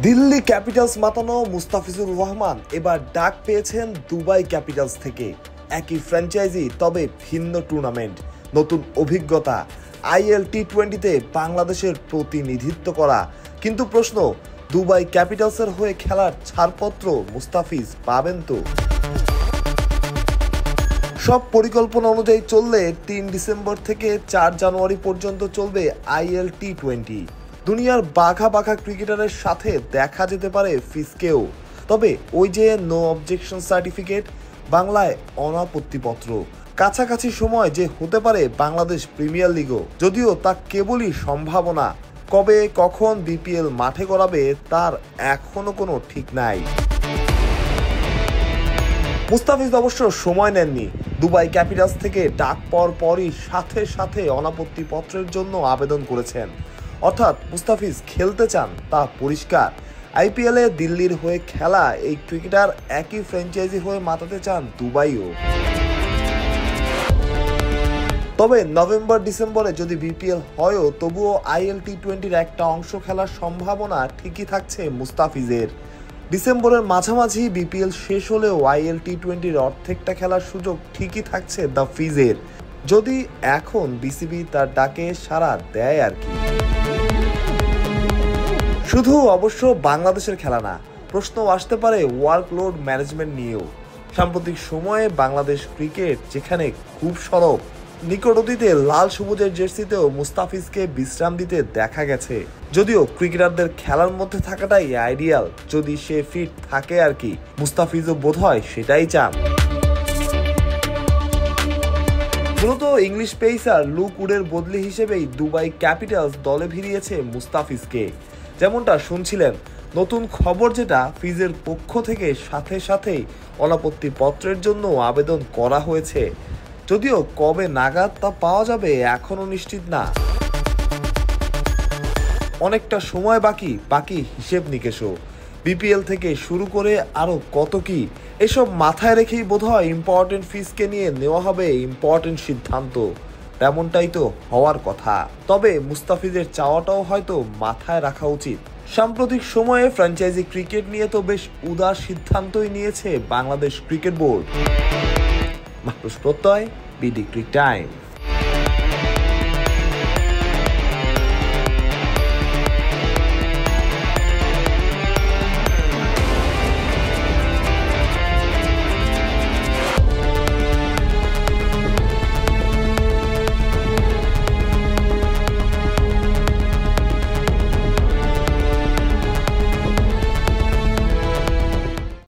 Delhi Capitals মাতানো Mustafizur Rahman এবার ডাক পেয়েছেন দুবাই ক্যাপিটালস থেকে। একই ফ্র্যাঞ্চাইজি, তবে ভিন্ন টুর্নামেন্ট, নতুন অভিজ্ঞতা, আইএল টি-20তে বাংলাদেশের প্রতিনিধিত্ব করা। কিন্তু প্রশ্ন, দুবাই ক্যাপিটালসের হয়ে খেলার ছাড়পত্র মুস্তাফিজ পাবেন তো? সব পরিকল্পনা অনুযায়ী চললে ৩ ডিসেম্বর থেকে ৪ জানুয়ারি পর্যন্ত চলবে আইএল টি-20। দুনিয়ার বাঘা বাঘা ক্রিকেটারের সাথে দেখা যেতে পারে ফিজকেও। তবে ওই যে নো অবজেকশন সার্টিফিকেট, বাংলায় অনাপত্তিপত্র, কাছাকাছি সময় যে হতে পারে বাংলাদেশ প্রিমিয়ার লিগও, যদিও তা কেবলই সম্ভাবনা। কবে কখন বিপিএল মাঠে গড়াবে তার এখনো কোনো ঠিক নাই। মুস্তাফিজ অবশ্য সময় নেননি। দুবাই ক্যাপিটালস থেকে ডাক পাওয়ার পরই সাথে সাথে অনাপত্তিপত্রের জন্য আবেদন করেছেন। অর্থাৎ মুস্তাফিজ খেলতে চান, তা পরিষ্কার। আইপিএলে দিল্লির হয়ে খেলা এই ক্রিকেটার একই ফ্র্যাঞ্চাইজি হয়ে মাতাতে চান দুবাইও। তবে নভেম্বর ডিসেম্বরে যদি বিপিএল হয়ও, তবুও আইএল টি-20-র একটা অংশ খেলার সম্ভাবনা ঠিকই থাকছে মুস্তাফিজের। ডিসেম্বরের মাঝামাঝি বিপিএল শেষ হলেও আইএল টি-20-র অর্ধেকটা খেলার সুযোগ ঠিকই থাকছে দ্য ফিজের, যদি এখন বিসিবি তার ডাকে সাড়া দেয় আর কি। শুধু অবশ্য বাংলাদেশের খেলা না, প্রশ্ন আসতে পারে ওয়ার্কলোড ম্যানেজমেন্ট নিয়েও। সাম্প্রতিক সময়ে বাংলাদেশ ক্রিকেট যেখানে খুব সরব, নিকট অতীতে লাল সবুজের জার্সিতেও মুস্তাফিজকে বিশ্রাম দিতে দেখা গেছে। যদিও ক্রিকেটারদের খেলার মধ্যে থাকাটাই আইডিয়াল, যদি সে ফিট থাকে আর কি। মুস্তাফিজও বোধহয় সেটাই চান। মূলত ইংলিশ পেসার লুক উডের বদলি হিসেবেই দুবাই ক্যাপিটালস দলে ভিড়িয়েছে মুস্তাফিজকে। যেমনটা শুনছিলেন, নতুন খবর যেটা, ফিজের পক্ষ থেকে সাথে সাথেই অনাপত্তিপত্রের জন্য আবেদন করা হয়েছে। যদিও কবে নাগাদ তা পাওয়া যাবে এখনো নিশ্চিত না। অনেকটা সময় বাকি হিসেব নিকেশও। বিপিএল থেকে শুরু করে আরো কত কি, এসব মাথায় রেখেই বোধহয় ইম্পর্টেন্ট ফিজকে নিয়ে নেওয়া হবে ইম্পর্টেন্ট সিদ্ধান্ত। তেমনটাই তো হওয়ার কথা। তবে মুস্তাফিজের চাওয়াটাও হয়তো মাথায় রাখা উচিত। সাম্প্রতিক সময়ে ফ্র্যাঞ্চাইজি ক্রিকেট নিয়ে তো বেশ উদার সিদ্ধান্তই নিয়েছে বাংলাদেশ ক্রিকেট বোর্ড। মাহফুজ প্রত্যয়, বিডি ক্রিক টাইম।